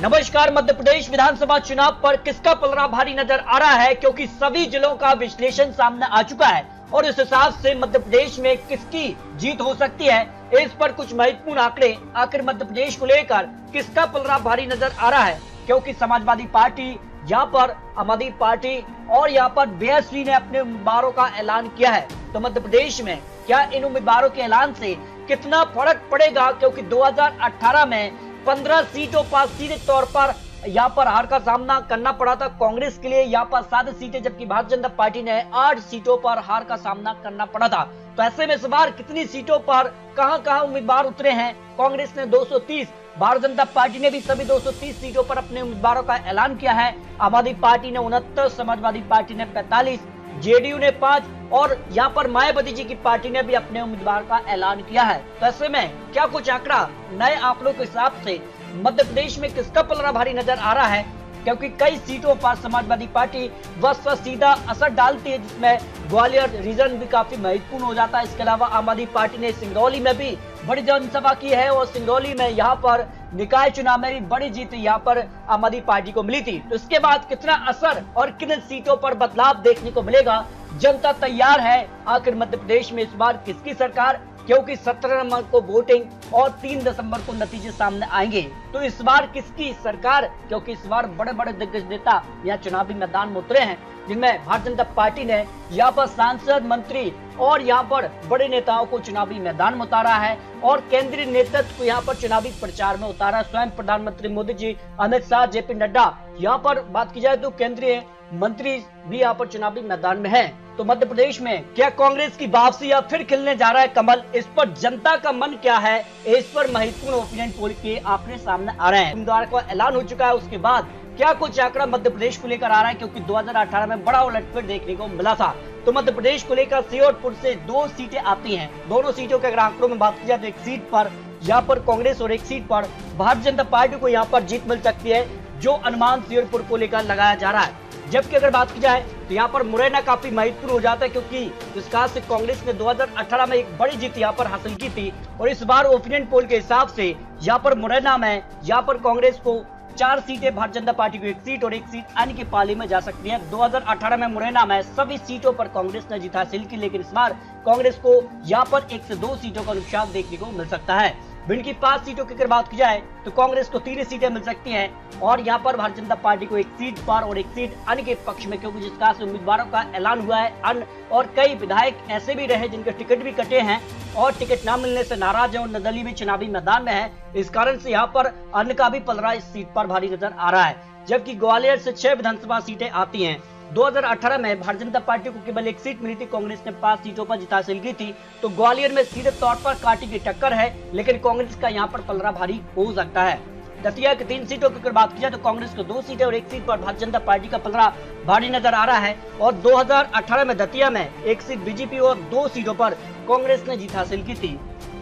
नमस्कार। मध्य प्रदेश विधानसभा चुनाव पर किसका पलड़ा भारी नजर आ रहा है, क्योंकि सभी जिलों का विश्लेषण सामने आ चुका है और इस हिसाब से मध्य प्रदेश में किसकी जीत हो सकती है, इस पर कुछ महत्वपूर्ण आंकड़े आखिर मध्य प्रदेश को लेकर किसका पलड़ा भारी नजर आ रहा है। क्योंकि समाजवादी पार्टी, यहाँ पर आम आदमी पार्टी और यहाँ पर बीएसपी ने अपने उम्मीदवारों का ऐलान किया है। तो मध्य प्रदेश में क्या इन उम्मीदवारों के ऐलान से कितना फर्क पड़ेगा, क्योंकि 2018 में 15 सीटों पर सीधे तौर पर यहाँ पर हार का सामना करना पड़ा था कांग्रेस के लिए, यहाँ पर 7 सीटें, जबकि भारतीय जनता पार्टी ने 8 सीटों पर हार का सामना करना पड़ा था। तो ऐसे में इस बार कितनी सीटों पर कहां उम्मीदवार उतरे हैं। कांग्रेस ने 230, भारतीय जनता पार्टी ने भी सभी 230 सीटों पर अपने उम्मीदवारों का ऐलान किया है। आम आदमी पार्टी ने 69, समाजवादी पार्टी ने 45, जेडीयू ने 5 और यहाँ पर मायावती जी की पार्टी ने भी अपने उम्मीदवार का ऐलान किया है। तो ऐसे में क्या कुछ आंकड़ा नए आंकड़ों के हिसाब से मध्य प्रदेश में किसका पलड़ा भारी नजर आ रहा है, क्योंकि कई सीटों पर समाजवादी पार्टी बस पर सीधा असर डालती है, जिसमें ग्वालियर रीजन भी काफी महत्वपूर्ण हो जाता है। इसके अलावा आम आदमी पार्टी ने सिंगरौली में भी बड़ी जनसभा की है और सिंगरौली में यहाँ पर निकाय चुनाव में भी बड़ी जीत यहाँ पर आम आदमी पार्टी को मिली थी। तो इसके बाद कितना असर और किन सीटों पर बदलाव देखने को मिलेगा, जनता तैयार है आखिर मध्य प्रदेश में इस बार किसकी सरकार, क्योंकि 17 नवंबर को वोटिंग और 3 दिसंबर को नतीजे सामने आएंगे। तो इस बार किसकी सरकार, क्योंकि इस बार बड़े बड़े दिग्गज नेता यहाँ चुनावी मैदान में उतरे हैं, जिनमें भारतीय जनता पार्टी ने यहाँ पर सांसद, मंत्री और यहाँ पर बड़े नेताओं को चुनावी मैदान में उतारा है और केंद्रीय नेतृत्व को यहाँ पर चुनावी प्रचार में उतारा। स्वयं प्रधानमंत्री मोदी जी, अमित शाह, जेपी नड्डा, यहाँ पर बात की जाए तो केंद्रीय मंत्री भी यहाँ पर चुनावी मैदान में है। तो मध्य प्रदेश में क्या कांग्रेस की वापसी या फिर खिलने जा रहा है कमल, इस पर जनता का मन क्या है, इस पर महत्वपूर्ण ओपिनियन पोल के आंकड़े सामने आ रहे हैं। उम्मीदवार का ऐलान हो चुका है, उसके बाद क्या कुछ आंकड़ा मध्य प्रदेश को लेकर आ रहा है, क्योंकि 2018 में बड़ा उलटफेर देखने को मिला था। तो मध्य प्रदेश को लेकर सीहोरपुर से 2 सीटें आती हैं। दोनों सीटों के अगर आंकड़ों में बात की जाए तो एक सीट पर यहाँ पर कांग्रेस और एक सीट पर भारतीय जनता पार्टी को यहाँ पर जीत मिल सकती है, जो अनुमान सीहोरपुर को लेकर लगाया जा रहा है। जबकि अगर बात की जाए तो यहाँ पर मुरैना काफी महत्वपूर्ण हो जाता है, क्योंकि इस खास से कांग्रेस ने 2018 में एक बड़ी जीत यहाँ पर हासिल की थी और इस बार ओपिनियन पोल के हिसाब से यहाँ पर मुरैना में यहाँ पर कांग्रेस को 4 सीटें, भारतीय जनता पार्टी को 1 सीट और 1 सीट अन्य की पाली में जा सकती है। 2018 में मुरैना में सभी सीटों पर कांग्रेस ने जीत हासिल की, लेकिन इस बार कांग्रेस को यहाँ पर 1 से 2 सीटों का नुकसान देखने को मिल सकता है। भिंड की 5 सीटों की अगर बात की जाए तो कांग्रेस को 3 सीटें मिल सकती हैं और यहाँ पर भारतीय जनता पार्टी को 1 सीट पर और 1 सीट अन्य के पक्ष में, क्योंकि जिस खास उम्मीदवारों का ऐलान हुआ है अन्य और कई विधायक ऐसे भी रहे जिनके टिकट भी कटे हैं और टिकट न मिलने से नाराज है और निर्दलीय भी चुनावी मैदान में है। इस कारण से यहाँ पर अन्य का भी पलड़ा इस सीट पर भारी नजर आ रहा है। जबकि ग्वालियर से 6 विधानसभा सीटें आती हैं। 2018 में भारतीय जनता पार्टी को केवल 1 सीट मिली थी, कांग्रेस ने 5 सीटों पर जीत हासिल की थी। तो ग्वालियर में सीधे तौर पर कांटे की टक्कर है, लेकिन कांग्रेस का यहाँ पर पलड़ा भारी हो सकता है। दतिया की 3 सीटों की अगर बात की जाए तो कांग्रेस को 2 सीटें और 1 सीट पर भारतीय जनता पार्टी का पलड़ा भारी नजर आ रहा है और 2018 में दतिया में 1 सीट बीजेपी और 2 सीटों पर कांग्रेस ने जीत हासिल की थी।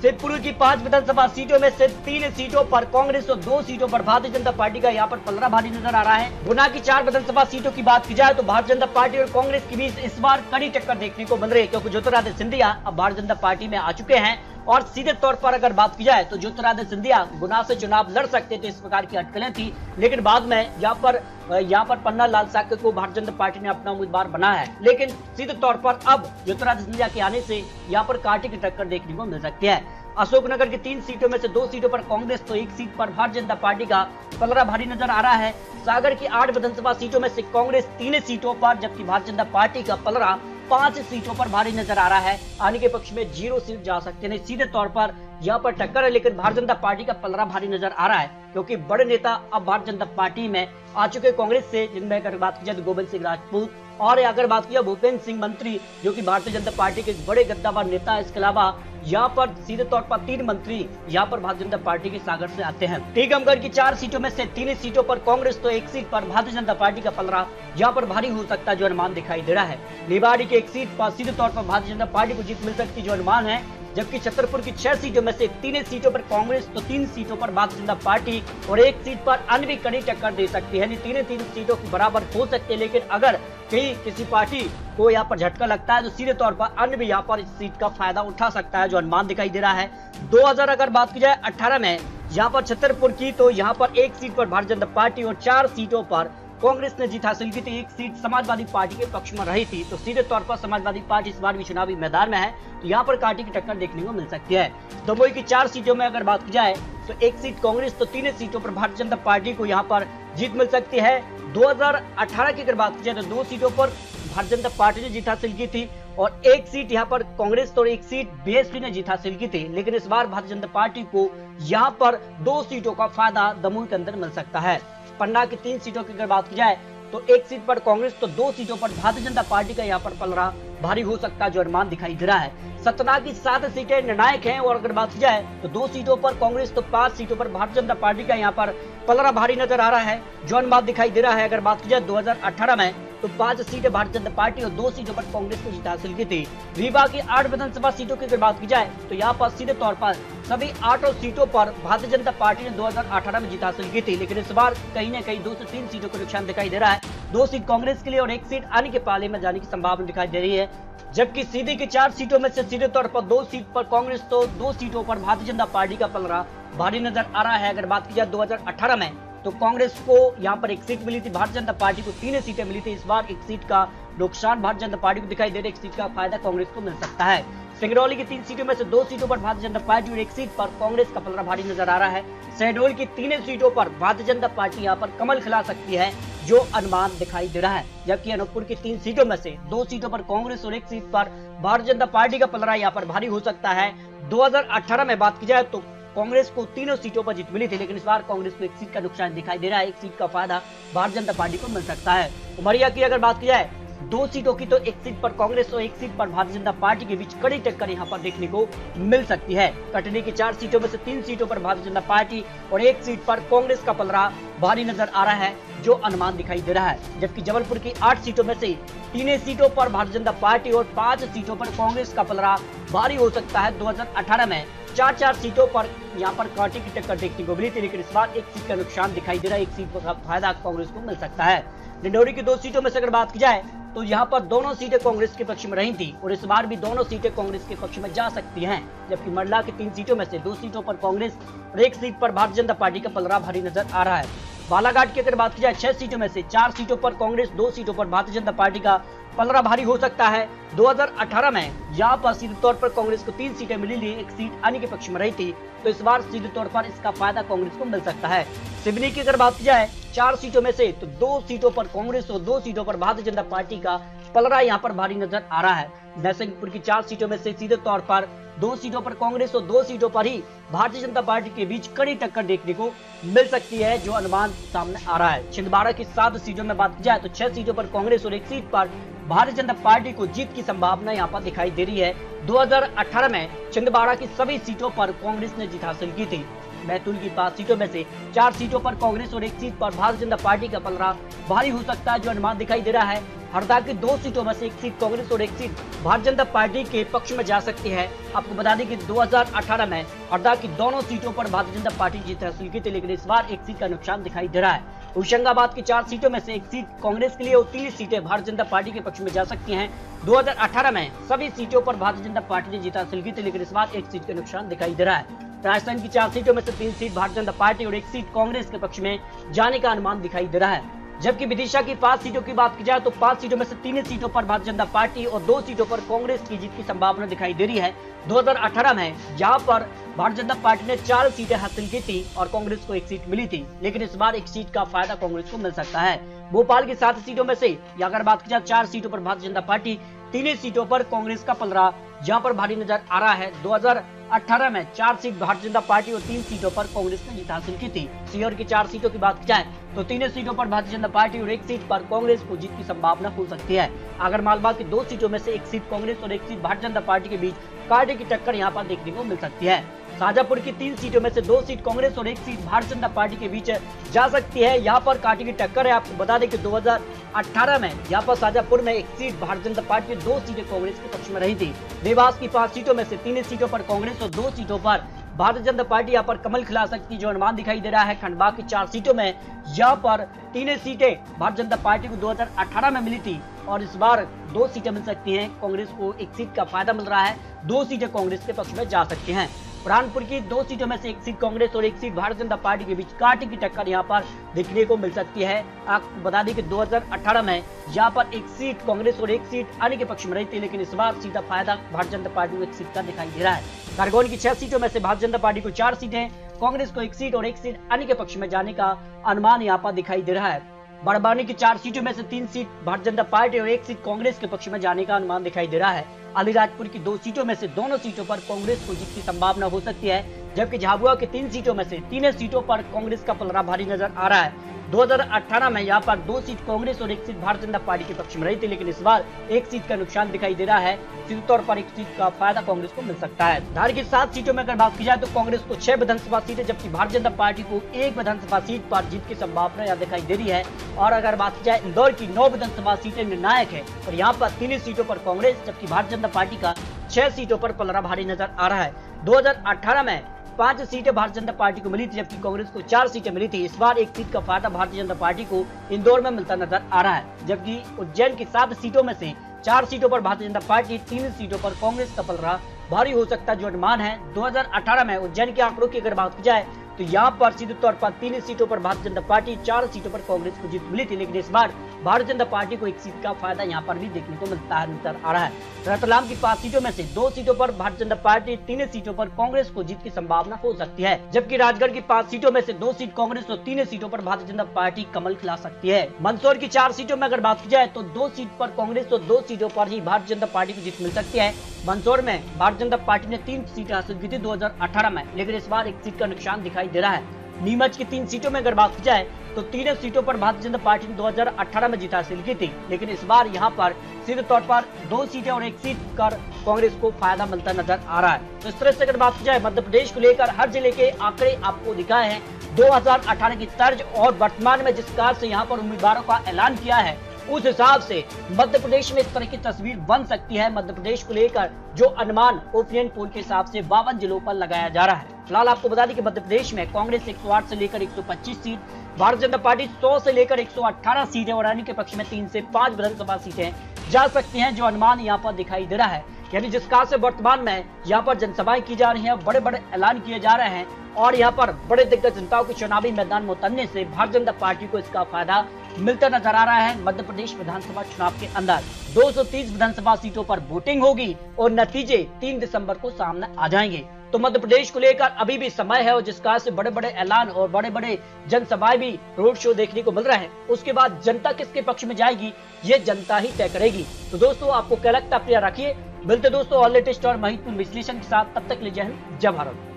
शिवपुरी की 5 विधानसभा सीटों में से 3 सीटों पर कांग्रेस और 2 सीटों पर भारतीय जनता पार्टी का यहाँ पर पलड़ा भारी नजर आ रहा है। गुना की 4 विधानसभा सीटों की बात की जाए तो भारतीय जनता पार्टी और कांग्रेस के बीच इस बार कड़ी टक्कर देखने को मिल रही है, क्योंकि ज्योतिरादित्य सिंधिया अब भारतीय जनता पार्टी में आ चुके हैं और सीधे तौर पर अगर बात की जाए तो ज्योतिरादित्य सिंधिया गुना से चुनाव लड़ सकते थे, इस प्रकार की अटकलें थी, लेकिन बाद में यहाँ पर पन्ना लाल सागर को भारतीय जनता पार्टी ने अपना उम्मीदवार बनाया है। लेकिन सीधे तौर पर अब ज्योतिरादित्य सिंधिया के आने से यहाँ पर कांटे की टक्कर देखने को मिल सकती है। अशोकनगर की 3 सीटों में से 2 सीटों पर कांग्रेस तो 1 सीट पर भारतीय जनता पार्टी का पलड़ा भारी नजर आ रहा है। सागर की 8 विधानसभा सीटों में से कांग्रेस 3 सीटों पर, जबकि भारतीय जनता पार्टी का पलड़ा 5 सीटों पर भारी नजर आ रहा है। आने के पक्ष में 0 सीट जा सकते हैं। सीधे तौर पर यहाँ पर टक्कर है, लेकिन भारतीय जनता पार्टी का पलड़ा भारी नजर आ रहा है, क्योंकि बड़े नेता अब भारतीय जनता पार्टी में आ चुके कांग्रेस से, जिनमें अगर बात की जाए तो गोविंद सिंह राजपूत और अगर बात किया भूपेंद्र सिंह मंत्री, जो कि भारतीय जनता पार्टी के बड़े गद्दावर नेता है। इसके अलावा यहाँ पर सीधे तौर पर 3 मंत्री यहाँ पर भारतीय जनता पार्टी के सागर से आते हैं। टीकमगढ़ की 4 सीटों में से 3 सीटों पर कांग्रेस तो 1 सीट पर भारतीय जनता पार्टी का पलड़ा यहाँ पर भारी हो सकता है, जो अनुमान दिखाई दे रहा है। निवाड़ी की 1 सीट पर सीधे तौर पर भारतीय जनता पार्टी को जीत मिल सकती है, जो अनुमान है। जबकि छतरपुर की 6 सीटों में से 3 सीटों पर कांग्रेस तो 3 सीटों पर भारतीय जनता पार्टी और 1 सीट पर अन्य भी कड़ी टक्कर दे सकती है। 3 सीटों की बराबर हो सकती है, लेकिन अगर कहीं किसी पार्टी को यहाँ पर झटका लगता है तो सीधे तौर पर अन्य भी यहाँ पर इस सीट का फायदा उठा सकता है, जो अनुमान दिखाई दे रहा है। 2000 अगर बात की जाए 18 में यहाँ पर छतरपुर की, तो यहाँ पर एक सीट पर भारतीय जनता पार्टी और 4 सीटों पर कांग्रेस ने जीत हासिल की थी। एक सीट समाजवादी पार्टी के पक्ष में रही थी। तो सीधे तौर पर समाजवादी पार्टी इस बार भी चुनावी मैदान में है, तो यहाँ पर कांटे की टक्कर देखने को मिल सकती है। दमोह की 4 सीटों में अगर बात की जाए तो एक सीट कांग्रेस, तो 3 सीटों पर भारतीय जनता पार्टी को यहाँ पर जीत मिल सकती है। 2018 की अगर बात की जाए तो 2 सीटों पर भारतीय जनता पार्टी ने जीत हासिल की थी और एक सीट यहाँ पर कांग्रेस और एक सीट बीएसपी ने जीत हासिल की थी। लेकिन इस बार भारतीय जनता पार्टी को यहाँ पर 2 सीटों का फायदा दमोह के अंदर मिल सकता है। पन्ना की 3 सीटों की अगर बात की जाए तो एक सीट पर कांग्रेस, तो 2 सीटों पर भारतीय जनता पार्टी का यहाँ पर पलड़ा भारी हो सकता है, जो अनुमान दिखाई दे रहा है। सतना की 7 सीटें निर्णायक हैं और अगर बात की जाए तो 2 सीटों पर कांग्रेस, तो 5 सीटों पर भारतीय जनता पार्टी का यहाँ पर पलड़ा भारी नजर आ रहा है, जो अनुमान दिखाई दे रहा है। अगर बात की जाए 2018 में तो 5 सीटें भारतीय जनता पार्टी और 2 सीटों पर कांग्रेस ने जीत हासिल की थी। रीवा की 8 विधानसभा सीटों की अगर बात की जाए तो यहाँ पर सीधे तौर पर सभी 8 सीटों पर भारतीय जनता पार्टी ने 2018 में जीत हासिल की थी। लेकिन इस बार कहीं न कहीं 2 से 3 सीटों का नुकसान दिखाई दे रहा है। 2 सीट कांग्रेस के लिए और एक सीट आने के पाले में जाने की संभावना दिखाई दे रही है। जबकि सीधी की 4 सीटों में से सीधे तौर पर 2 सीट पर कांग्रेस, तो 2 सीटों पर भारतीय जनता पार्टी का पलड़ा भारी नजर आ रहा है। अगर बात की जाए 2018 में तो कांग्रेस को यहाँ पर एक सीट मिली थी, भारतीय जनता पार्टी को 3 सीटें मिली थी। इस बार एक सीट का नुकसान भारतीय जनता पार्टी को दिखाई दे रहा है, एक सीट का फायदा कांग्रेस को मिल सकता है। सिंगरौली की 3 सीटों में से 2 सीटों पर भारतीय जनता पार्टी और एक सीट पर कांग्रेस का पलड़ा भारी नजर आ रहा है। शहडोल की 3 सीटों पर भारतीय जनता पार्टी यहाँ पर कमल खिला सकती है, जो अनुमान दिखाई दे रहा है। जबकि अनूपपुर की 3 सीटों में से 2 सीटों पर कांग्रेस और एक सीट पर भारतीय जनता पार्टी का पलड़ा यहाँ पर भारी हो सकता है। 2018 में बात की जाए तो कांग्रेस को 3 सीटों पर जीत मिली थी, लेकिन इस बार कांग्रेस को एक सीट का नुकसान दिखाई दे रहा है, एक सीट का फायदा भारतीय जनता पार्टी को मिल सकता है। उमरिया की अगर बात की जाए 2 सीटों की, तो एक सीट पर कांग्रेस और एक सीट पर भारतीय जनता पार्टी के बीच कड़ी टक्कर यहाँ पर देखने को मिल सकती है। कटनी की 4 सीटों में से 3 सीटों पर भारतीय जनता पार्टी और एक सीट पर कांग्रेस का पलड़ा भारी नजर आ रहा है, जो अनुमान दिखाई दे रहा है। जबकि जबलपुर की 8 सीटों में से 3 सीटों पर भारतीय जनता पार्टी और 5 सीटों पर कांग्रेस का पलड़ा भारी हो सकता है। 2018 में 4 सीटों पर यहाँ पर कांटे की टक्कर देखने को मिली थी, लेकिन इस बार एक सीट का नुकसान दिखाई दे रहा है, एक सीट का फायदा कांग्रेस को मिल सकता है। डिंडोरी की 2 सीटों में से अगर बात की जाए तो यहाँ पर दोनों सीटें कांग्रेस के पक्ष में रही थी और इस बार भी दोनों सीटें कांग्रेस के पक्ष में जा सकती हैं। जबकि मंडला की 3 सीटों में से 2 सीटों पर कांग्रेस और एक सीट पर भारतीय जनता पार्टी का पलड़ा भारी नजर आ रहा है। बालाघाट की अगर बात की जाए 6 सीटों में से 4 सीटों पर कांग्रेस, 2 सीटों पर भारतीय जनता पार्टी का पलड़ा भारी हो सकता है। 2018 में यहाँ पर सीधे तौर पर कांग्रेस को 3 सीटें मिली थी, एक सीट आने के पक्ष में रही थी, तो इस बार सीधे तौर पर इसका फायदा कांग्रेस को मिल सकता है। सिवनी की अगर बात की जाए 4 सीटों में से तो 2 सीटों पर कांग्रेस और 2 सीटों पर भारतीय जनता पार्टी का पलड़ा यहाँ पर भारी नजर आ रहा है। नरसिंहपुर की 4 सीटों में से सीधे तौर पर 2 सीटों पर कांग्रेस और 2 सीटों पर ही भारतीय जनता पार्टी के बीच कड़ी टक्कर देखने को मिल सकती है, जो अनुमान सामने आ रहा है। छिंदवाड़ा की 7 सीटों में बात की जाए तो 6 सीटों पर कांग्रेस और एक सीट पर भारतीय जनता पार्टी को जीत की संभावना यहाँ पर दिखाई दे रही है। 2018 में छिंदवाड़ा की सभी सीटों पर कांग्रेस ने जीत हासिल की थी। बैतूल की 5 सीटों में से 4 सीटों पर कांग्रेस और एक सीट पर भारतीय जनता पार्टी का पलड़ा भारी हो सकता है, जो अनुमान दिखाई दे रहा है। हरदा की 2 सीटों में से एक सीट कांग्रेस और एक सीट भारतीय जनता पार्टी के पक्ष में जा सकती है। आपको बता दें कि 2018 में हरदा की दोनों सीटों पर भारतीय जनता पार्टी जीत हासिल की थी, लेकिन इस बार एक सीट का नुकसान दिखाई दे रहा है। होशंगाबाद की 4 सीटों में से एक सीट कांग्रेस के लिए और 3 सीटें भारतीय जनता पार्टी के पक्ष में जा सकती हैं। 2018 में सभी सीटों पर भारतीय जनता पार्टी ने जीत हासिल की थी, लेकिन इस बार एक सीट का नुकसान दिखाई दे रहा है। राजस्थान की 4 सीटों में से 3 सीट भारतीय जनता पार्टी और एक सीट कांग्रेस के पक्ष में जाने का अनुमान दिखाई दे रहा है। जबकि विदिशा की 5 सीटों की बात की जाए तो 5 सीटों में से 3 सीटों पर भारतीय जनता पार्टी और 2 सीटों पर कांग्रेस की जीत की संभावना दिखाई दे रही है। 2018 में जहां पर भारतीय जनता पार्टी ने 4 सीटें हासिल की थी और कांग्रेस को एक सीट मिली थी, लेकिन इस बार एक सीट का फायदा कांग्रेस को मिल सकता है। भोपाल की 7 सीटों में से अगर बात की जाए 4 सीटों पर भारतीय जनता पार्टी, 3 सीटों पर कांग्रेस का पलड़ा जहां पर भारी नजर आ रहा है। 2018 में 4 सीट भारतीय जनता पार्टी और 3 सीटों पर कांग्रेस ने जीत हासिल की थी। सीहोर की 4 सीटों की बात की जाए तो 3 सीटों पर भारतीय जनता पार्टी और एक सीट पर कांग्रेस को जीत की संभावना हो सकती है। अगर मालवा की 2 सीटों में से एक सीट कांग्रेस और एक सीट भारतीय जनता पार्टी के बीच कांटे की टक्कर यहाँ पर देखने को मिल सकती है। शाजापुर की 3 सीटों में से 2 सीट कांग्रेस और एक सीट भारतीय जनता पार्टी के बीच जा सकती है, यहाँ पर कांटे की टक्कर है। आपको बता दें कि 2018 में यहाँ पर शाजापुर में एक सीट भारतीय जनता पार्टी, 2 सीटें कांग्रेस के पक्ष में रही थी। देवास की 5 सीटों में से 3 सीटों पर कांग्रेस और 2 सीटों पर भारतीय जनता पार्टी यहाँ पर कमल खिला सकती है, जो अनुमान दिखाई दे रहा है। खंडवा की 4 सीटों में यहाँ पर 3 सीटें भारतीय जनता पार्टी को 2018 में मिली थी और इस बार 2 सीटें मिल सकती हैं। कांग्रेस को एक सीट का फायदा मिल रहा है, 2 सीटें कांग्रेस के पक्ष में जा सकती हैं। बुरहानपुर की 2 सीटों में से एक सीट कांग्रेस और एक सीट भारतीय जनता पार्टी के बीच कांटे की टक्कर यहाँ पर देखने को मिल सकती है। आपको बता दें कि 2018 में यहाँ पर एक सीट कांग्रेस और एक सीट अन्य के पक्ष में रही थी, लेकिन इस बार सीधा फायदा भारतीय जनता पार्टी को एक सीट का दिखाई दे रहा है। खरगोन की 6 सीटों में से भारतीय जनता पार्टी को 4 सीटें, कांग्रेस को एक सीट और एक सीट अन्य के पक्ष में जाने का अनुमान यहाँ पर दिखाई दे रहा है। बड़वानी की 4 सीटों में से 3 सीट भारतीय जनता पार्टी और एक सीट कांग्रेस के पक्ष में जाने का अनुमान दिखाई दे रहा है। अलीराजपुर की 2 सीटों में से दोनों सीटों पर कांग्रेस को जीत की संभावना हो सकती है, जबकि झाबुआ की 3 सीटों में से तीनों सीटों पर कांग्रेस का पलड़ा भारी नजर आ रहा है। 2018 में यहाँ पर 2 सीट कांग्रेस और एक सीट भारतीय जनता पार्टी के पक्ष में रही थी, लेकिन इस बार एक सीट का नुकसान दिखाई दे रहा है। सीधे तौर पर एक सीट का फायदा कांग्रेस को मिल सकता है। धार की 7 सीटों में अगर बात की जाए तो कांग्रेस को 6 विधानसभा सीटें, जबकि भारतीय जनता पार्टी को 1 विधानसभा सीट पर जीत की संभावना यहाँ दिखाई दे रही है। और अगर बात की जाए इंदौर की 9 विधानसभा सीटें निर्णायक है और यहाँ पर 3 सीटों पर कांग्रेस, जबकि भारतीय जनता पार्टी का 6 सीटों पर पलड़ा भारी नजर आ रहा है। 2018 में 5 सीटें भारतीय जनता पार्टी को मिली थी, जबकि कांग्रेस को 4 सीटें मिली थी। इस बार एक सीट का फायदा भारतीय जनता पार्टी को इंदौर में मिलता नजर आ रहा है, जबकि उज्जैन की 7 सीटों में से 4 सीटों पर भारतीय जनता पार्टी, 3 सीटों पर कांग्रेस का पलड़ा भारी हो सकता है जो अनुमान है। 2018 में उज्जैन के आंकड़ों की अगर बात की जाए तो यहाँ पर सीधे तौर पर 3 सीटों पर भारतीय जनता पार्टी, 4 सीटों पर कांग्रेस को जीत मिली थी, लेकिन इस बार भारतीय जनता पार्टी को एक सीट का फायदा यहाँ पर भी देखने को मिलता है नजर आ रहा है। रतलाम की 5 सीटों में से 2 सीटों पर भारतीय जनता पार्टी, 3 सीटों पर कांग्रेस को जीत की संभावना हो सकती है, जबकि राजगढ़ की 5 सीटों में से 2 सीट कांग्रेस और 3 सीटों पर भारतीय जनता पार्टी कमल खिला सकती है। मंदसौर की 4 सीटों में अगर बात की जाए तो 2 सीट पर कांग्रेस और 2 सीटों पर ही भारतीय जनता पार्टी को जीत मिल सकती है। मंदसौर में भारतीय जनता पार्टी ने 3 सीटें हासिल की थी 2018 में, लेकिन इस बार एक सीट का नुकसान दिखाई दे रहा है। नीमच की 3 सीटों में अगर बात की जाए तो 3 सीटों पर भारतीय जनता पार्टी ने 2018 में जीत हासिल की थी, लेकिन इस बार यहाँ पर सीधे तौर पर 2 सीटें और एक सीट कर कांग्रेस को फायदा मिलता नजर आ रहा है। तो इस तरह से अगर बात की जाए मध्य प्रदेश को लेकर हर जिले के आंकड़े आपको दिखाए हैं 2018 की तर्ज, और वर्तमान में जिस प्रकार से यहाँ पर उम्मीदवारों का ऐलान किया है उस हिसाब से मध्य प्रदेश में इस तरह की तस्वीर बन सकती है। मध्य प्रदेश को लेकर जो अनुमान ओपिनियन पोल के हिसाब से 52 जिलों पर लगाया जा रहा है। फिलहाल आपको बता दें कि मध्य प्रदेश में कांग्रेस 108 से लेकर 125 सीट, भारतीय जनता पार्टी 100 से लेकर 118 सीटें और अन्य के पक्ष में 3 से 5 विधानसभा सीटें जा सकती हैं, जो अनुमान यहाँ पर दिखाई दे रहा है। यानी जिस प्रकार से वर्तमान में यहाँ पर जनसभाएं की जा रही हैं, बड़े बड़े ऐलान किए जा रहे हैं और यहाँ पर बड़े दिग्गज नेताओं को चुनावी मैदान में उतरने से भारतीय जनता पार्टी को इसका फायदा मिलता नजर आ रहा है। मध्य प्रदेश विधानसभा चुनाव के अंदर 230 विधानसभा सीटों पर वोटिंग होगी और नतीजे 3 दिसंबर को सामने आ जाएंगे। तो मध्य प्रदेश को लेकर अभी भी समय है और जिस कारण से बड़े बड़े ऐलान और बड़े बड़े जनसभाएं भी, रोड शो देखने को मिल रहे हैं। उसके बाद जनता किसके पक्ष में जाएगी ये जनता ही तय करेगी। तो दोस्तों आपको क्या लगता है, रखिए। मिलते दोस्तों और लेटेस्ट और महत्वपूर्ण विश्लेषण के साथ, तब तक ले जय हिंद, जय भारत।